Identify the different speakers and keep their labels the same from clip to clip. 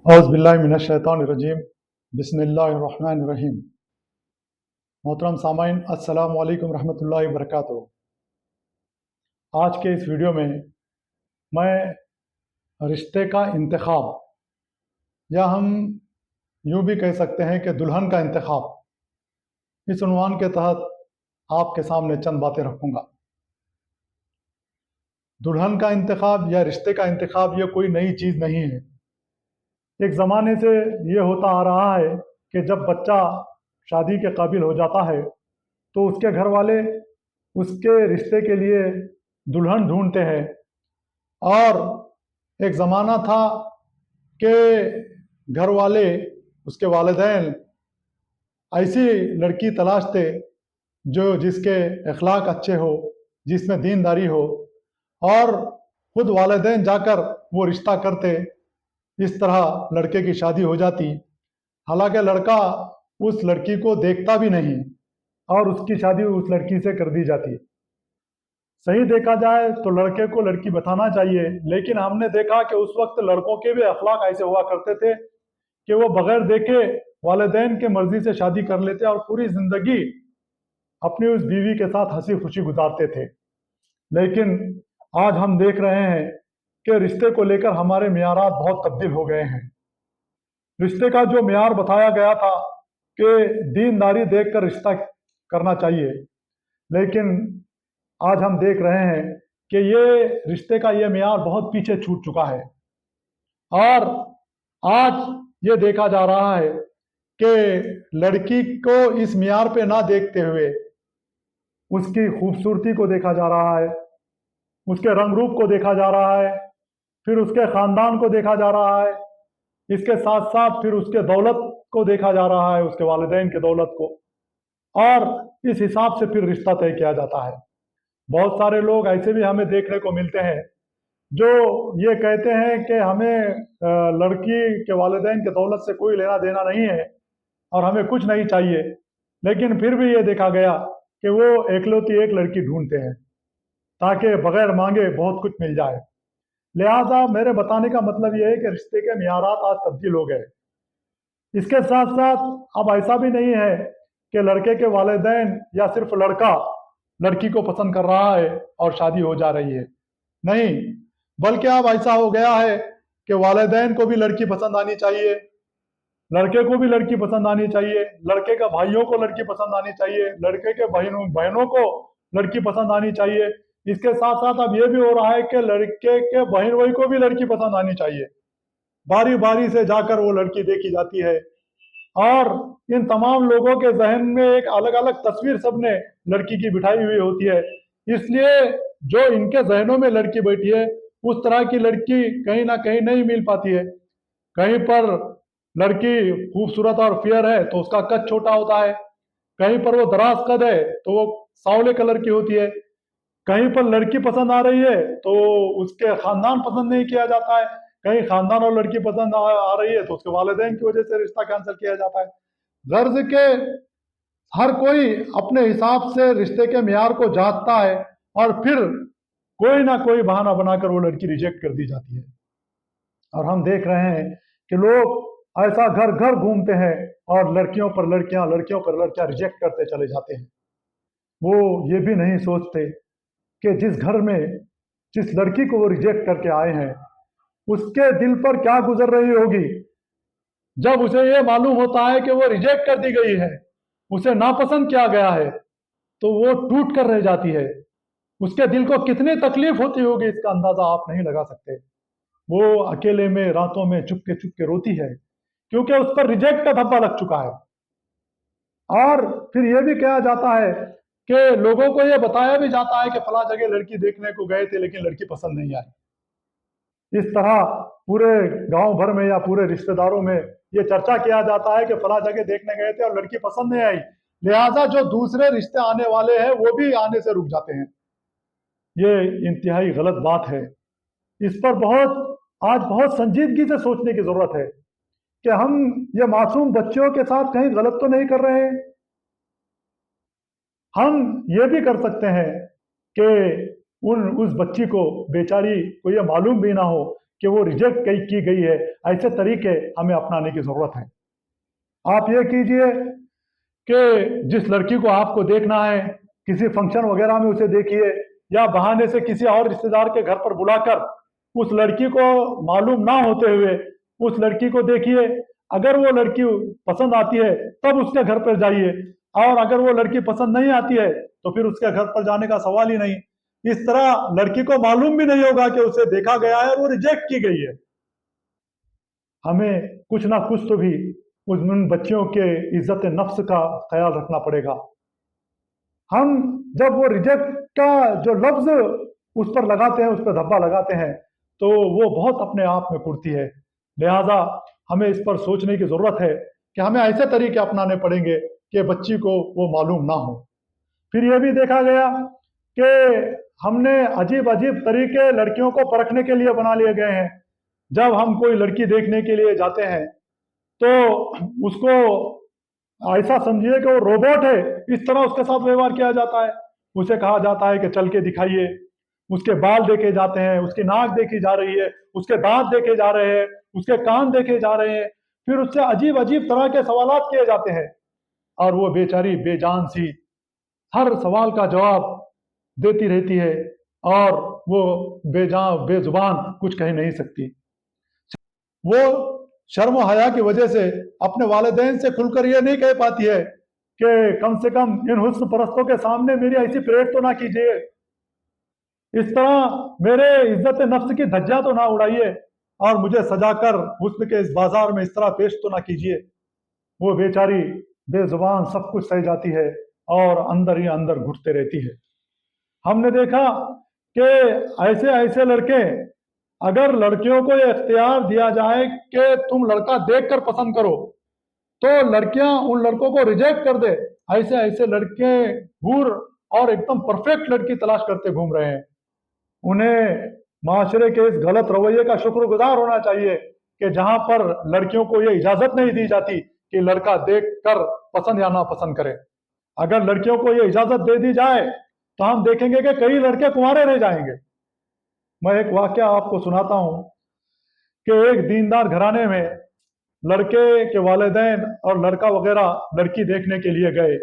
Speaker 1: औज़ुबिल्लाहि बिस्मिल्लाहिर्रहमानिर्रहीम। मोहतरम सामाइन, अस्सलामु अलैकुम रहमतुल्लाहि व बरकातुहू। आज के इस वीडियो में मैं रिश्ते का इंतखाब, या हम यूँ भी कह सकते हैं कि दुल्हन का इंतखाब, इस उन्वान के तहत आपके सामने चंद बातें रखूँगा। दुल्हन का इंतखाब या रिश्ते का इंतखाब ये कोई नई चीज़ नहीं है। एक ज़माने से ये होता आ रहा है कि जब बच्चा शादी के काबिल हो जाता है तो उसके घर वाले उसके रिश्ते के लिए दुल्हन ढूंढते हैं। और एक ज़माना था कि घर वाले, उसके वालिदैन ऐसी लड़की तलाशते जिसके अखलाक अच्छे हो, जिसमें दीनदारी हो, और खुद वालिदैन जाकर वो रिश्ता करते। इस तरह लड़के की शादी हो जाती। हालांकि लड़का उस लड़की को देखता भी नहीं और उसकी शादी उस लड़की से कर दी जाती। सही देखा जाए तो लड़के को लड़की बताना चाहिए, लेकिन हमने देखा कि उस वक्त लड़कों के भी अखलाक ऐसे हुआ करते थे कि वो बगैर देखे वालिदैन के मर्जी से शादी कर लेते और पूरी जिंदगी अपनी उस बीवी के साथ हंसी खुशी गुजारते थे। लेकिन आज हम देख रहे हैं कि रिश्ते को लेकर हमारे मियारात बहुत तब्दील हो गए हैं। रिश्ते का जो मियार बताया गया था कि दीनदारी देखकर रिश्ता करना चाहिए, लेकिन आज हम देख रहे हैं कि ये रिश्ते का ये मियार बहुत पीछे छूट चुका है। और आज ये देखा जा रहा है कि लड़की को इस मियार पे ना देखते हुए उसकी खूबसूरती को देखा जा रहा है, उसके रंग रूप को देखा जा रहा है, फिर उसके ख़ानदान को देखा जा रहा है, इसके साथ साथ फिर उसके दौलत को देखा जा रहा है, उसके वालिदैन के दौलत को, और इस हिसाब से फिर रिश्ता तय किया जाता है। बहुत सारे लोग ऐसे भी हमें देखने को मिलते हैं जो ये कहते हैं कि हमें लड़की के वालिदैन के दौलत से कोई लेना देना नहीं है और हमें कुछ नहीं चाहिए, लेकिन फिर भी ये देखा गया कि वो एकलौती एक लड़की ढूंढते हैं ताकि बगैर मांगे बहुत कुछ मिल जाए। लिहाजा मेरे बताने का मतलब ये है कि रिश्ते के मियारात आज तब्दील हो गए। इसके साथ साथ अब ऐसा भी नहीं है कि लड़के के वालिदैन या सिर्फ लड़का लड़की को पसंद कर रहा है और शादी हो जा रही है। नहीं, बल्कि अब ऐसा हो गया है कि वालिदैन को भी लड़की पसंद आनी चाहिए, लड़के को भी लड़की पसंद आनी चाहिए, लड़के के भाइयों को लड़की पसंद आनी चाहिए, लड़के के बहनों बहनों को लड़की पसंद आनी चाहिए। इसके साथ साथ अब ये भी हो रहा है कि लड़के के बहन भाई को भी लड़की पसंद आनी चाहिए। बारी बारी से जाकर वो लड़की देखी जाती है और इन तमाम लोगों के जहन में एक अलग अलग तस्वीर सबने लड़की की बिठाई हुई होती है। इसलिए जो इनके जहनों में लड़की बैठी है उस तरह की लड़की कहीं ना कहीं नहीं मिल पाती है। कहीं पर लड़की खूबसूरत और फेयर है तो उसका कद छोटा होता है, कहीं पर वो दराज कद है तो वो सांवले कलर की होती है, कहीं पर लड़की पसंद आ रही है तो उसके खानदान पसंद नहीं किया जाता है, कहीं खानदान और लड़की पसंद आ रही है तो उसके वालिदैन की वजह से रिश्ता कैंसिल किया जाता है। गर्ज के हर कोई अपने हिसाब से रिश्ते के मियार को जांचता है और फिर कोई ना कोई बहाना बनाकर वो लड़की रिजेक्ट कर दी जाती है। और हम देख रहे हैं कि लोग ऐसा घर घर घूमते हैं और लड़कियों पर लड़कियां रिजेक्ट करते चले जाते हैं। वो ये भी नहीं सोचते कि जिस घर में जिस लड़की को वो रिजेक्ट करके आए हैं उसके दिल पर क्या गुजर रही होगी जब उसे ये मालूम होता है कि वो रिजेक्ट कर दी गई है, उसे नापसंद किया गया है, तो वो टूट कर रह जाती है। उसके दिल को कितनी तकलीफ होती होगी इसका अंदाजा आप नहीं लगा सकते। वो अकेले में रातों में चुपके चुपके रोती है क्योंकि उस पर रिजेक्ट का धब्बा लग चुका है। और फिर ये भी कहा जाता है कि लोगों को ये बताया भी जाता है कि फला जगह लड़की देखने को गए थे लेकिन लड़की पसंद नहीं आई। इस तरह पूरे गांव भर में या पूरे रिश्तेदारों में ये चर्चा किया जाता है कि फला जगह देखने गए थे और लड़की पसंद नहीं आई, लिहाजा जो दूसरे रिश्ते आने वाले हैं वो भी आने से रुक जाते हैं। ये इंतहाई गलत बात है। इस पर आज बहुत संजीदगी से सोचने की जरूरत है कि हम ये मासूम बच्चों के साथ कहीं गलत तो नहीं कर रहे हैं। हम ये भी कर सकते हैं कि उस बच्ची को, बेचारी को ये मालूम भी ना हो कि वो रिजेक्ट की गई है। ऐसे तरीके हमें अपनाने की ज़रूरत है। आप ये कीजिए कि जिस लड़की को आपको देखना है, किसी फंक्शन वगैरह में उसे देखिए, या बहाने से किसी और रिश्तेदार के घर पर बुलाकर उस लड़की को मालूम ना होते हुए उस लड़की को देखिए। अगर वो लड़की पसंद आती है तब उसके घर पर जाइए, और अगर वो लड़की पसंद नहीं आती है तो फिर उसके घर पर जाने का सवाल ही नहीं। इस तरह लड़की को मालूम भी नहीं होगा कि उसे देखा गया है और वो रिजेक्ट की गई है। हमें कुछ ना कुछ तो भी उन बच्चियों के इज्जत नफ्स का ख्याल रखना पड़ेगा। हम जब वो रिजेक्ट का जो लफ्ज उस पर लगाते हैं, उस पर धब्बा लगाते हैं, तो वो बहुत अपने आप में कुड़ती है। लिहाजा हमें इस पर सोचने की ज़रूरत है कि हमें ऐसे तरीके अपनाने पड़ेंगे कि बच्ची को वो मालूम ना हो। फिर ये भी देखा गया कि हमने अजीब अजीब तरीके लड़कियों को परखने के लिए बना लिए गए हैं। जब हम कोई लड़की देखने के लिए जाते हैं तो उसको ऐसा समझिए कि वो रोबोट है, इस तरह उसके साथ व्यवहार किया जाता है। उसे कहा जाता है कि चल के दिखाइए, उसके बाल देखे जाते हैं, उसकी नाक देखी जा रही है, उसके दांत देखे जा रहे हैं, उसके कान देखे जा रहे हैं। फिर उससे अजीब अजीब तरह के सवालात किए जाते हैं, और वो बेचारी बेजान सी हर सवाल का जवाब देती रहती है, और वो बेजान बेजुबान कुछ कह नहीं सकती। वो शर्म हया की वजह से अपने वालिदैन से खुलकर ये नहीं कह पाती है कि कम से कम इन हुस्न परस्तों के सामने मेरी ऐसी परेड तो ना कीजिए, इस तरह मेरे इज्जत नफ्स की धज्जियां तो ना उड़ाइए, और मुझे सजाकर हुस्न के इस बाजार में इस तरह पेश तो ना कीजिए। वो बेचारी बेजुबान सब कुछ सह जाती है और अंदर ही अंदर घुटते रहती है। हमने देखा कि ऐसे ऐसे लड़के, अगर लड़कियों को ये इख्तियार दिया जाए कि तुम लड़का देखकर पसंद करो, तो लड़कियां उन लड़कों को रिजेक्ट कर दे। ऐसे ऐसे लड़के हूर और एकदम परफेक्ट लड़की तलाश करते घूम रहे हैं। उन्हें माशरे के इस गलत रवैये का शुक्रगुजार होना चाहिए कि जहां पर लड़कियों को ये इजाजत नहीं दी जाती कि लड़का देख कर पसंद या ना पसंद करे। अगर लड़कियों को ये इजाजत दे दी जाए तो हम देखेंगे कि कई लड़के कुंवारे रह जाएंगे। मैं एक वाकया आपको सुनाता हूं कि एक दीनदार घराने में लड़के के वालिदैन और लड़का वगैरह लड़की देखने के लिए गए,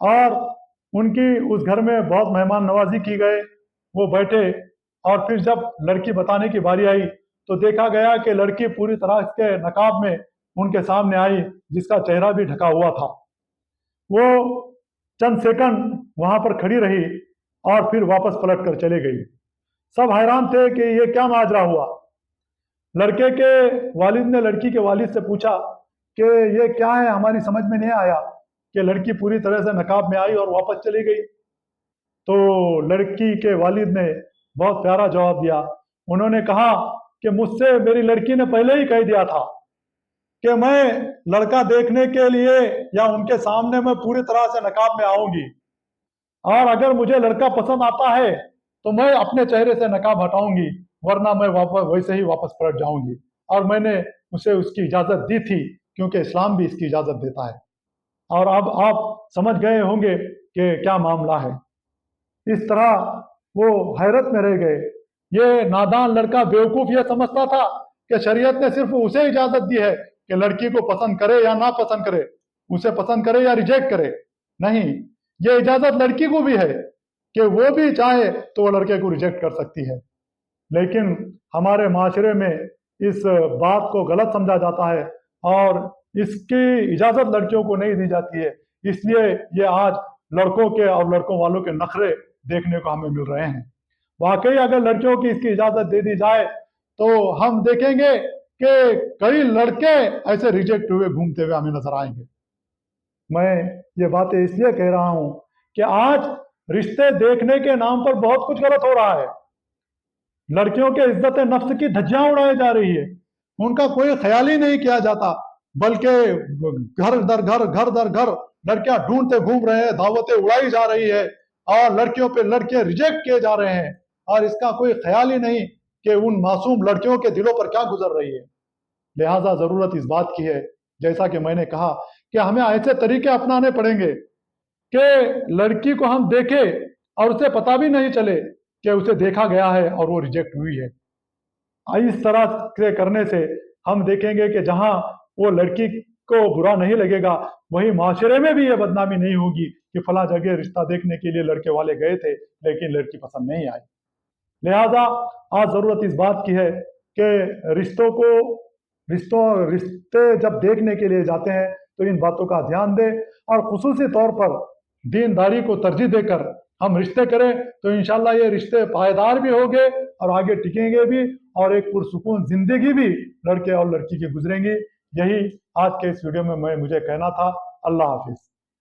Speaker 1: और उनकी उस घर में बहुत मेहमान नवाजी की गए। वो बैठे, और फिर जब लड़की बताने की बारी आई तो देखा गया कि लड़की पूरी तरह इसके नकाब में उनके सामने आई, जिसका चेहरा भी ढका हुआ था। वो चंद सेकंड वहां पर खड़ी रही और फिर वापस पलट कर चले गई। सब हैरान थे कि ये क्या माजरा हुआ। लड़के के वालिद ने लड़की के वालिद से पूछा कि ये क्या है, हमारी समझ में नहीं आया कि लड़की पूरी तरह से नकाब में आई और वापस चली गई। तो लड़की के वालिद ने बहुत प्यारा जवाब दिया। उन्होंने कहा कि मुझसे मेरी लड़की ने पहले ही कह दिया था कि मैं लड़का देखने के लिए या उनके सामने मैं पूरी तरह से नकाब में आऊंगी, और अगर मुझे लड़का पसंद आता है तो मैं अपने चेहरे से नकाब हटाऊंगी, वरना मैं वापस वैसे ही वापस पलट जाऊंगी। और मैंने उसे उसकी इजाजत दी थी, क्योंकि इस्लाम भी इसकी इजाजत देता है। और अब आप समझ गए होंगे कि क्या मामला है। इस तरह वो हैरत में रह गए। ये नादान लड़का बेवकूफ ये समझता था कि शरीयत ने सिर्फ उसे इजाजत दी है कि लड़की को पसंद करे या ना पसंद करे, उसे पसंद करे या रिजेक्ट करे। नहीं, ये इजाजत लड़की को भी है कि वो भी चाहे तो वो लड़के को रिजेक्ट कर सकती है। लेकिन हमारे माशरे में इस बात को गलत समझा जाता है और इसकी इजाजत लड़कियों को नहीं दी जाती है। इसलिए ये आज लड़कों के और लड़कों वालों के नखरे देखने को हमें मिल रहे हैं। वाकई अगर लड़कियों की इसकी इजाजत दे दी जाए तो हम देखेंगे कि कई लड़के ऐसे रिजेक्ट हुए घूमते हुए हमें नजर आएंगे। मैं ये बातें इसलिए कह रहा हूं कि आज रिश्ते देखने के नाम पर बहुत कुछ गलत हो रहा है। लड़कियों के इज्जत नफ्स की धज्जियां उड़ाई जा रही है, उनका कोई ख्याल ही नहीं किया जाता, बल्कि घर दर घर लड़कियां ढूंढते घूम रहे हैं, दावतें उड़ाई जा रही है और लड़कियों पे लड़के रिजेक्ट किए जा रहे हैं, और इसका कोई ख्याल ही नहीं कि उन मासूम लड़कियों के दिलों पर क्या गुजर रही है। लिहाजा जरूरत इस बात की है, जैसा कि मैंने कहा, कि हमें ऐसे तरीके अपनाने पड़ेंगे कि लड़की को हम देखें और उसे पता भी नहीं चले कि उसे देखा गया है और वो रिजेक्ट हुई है। इस तरह से करने से हम देखेंगे कि जहां वो लड़की को बुरा नहीं लगेगा, वहीं माशरे में भी ये बदनामी नहीं होगी कि फला जगह रिश्ता देखने के लिए लड़के वाले गए थे लेकिन लड़की पसंद नहीं आई। लिहाजा आज ज़रूरत इस बात की है कि रिश्ते जब देखने के लिए जाते हैं तो इन बातों का ध्यान दें और खुसूसी तौर पर दीनदारी को तरजीह देकर हम रिश्ते करें तो इंशाल्लाह ये रिश्ते पायदार भी होंगे और आगे टिकेंगे भी और एक पुरसुकून ज़िंदगी भी लड़के और लड़की की गुजरेंगी। यही आज के इस वीडियो में मुझे कहना था। अल्लाह हाफिज़।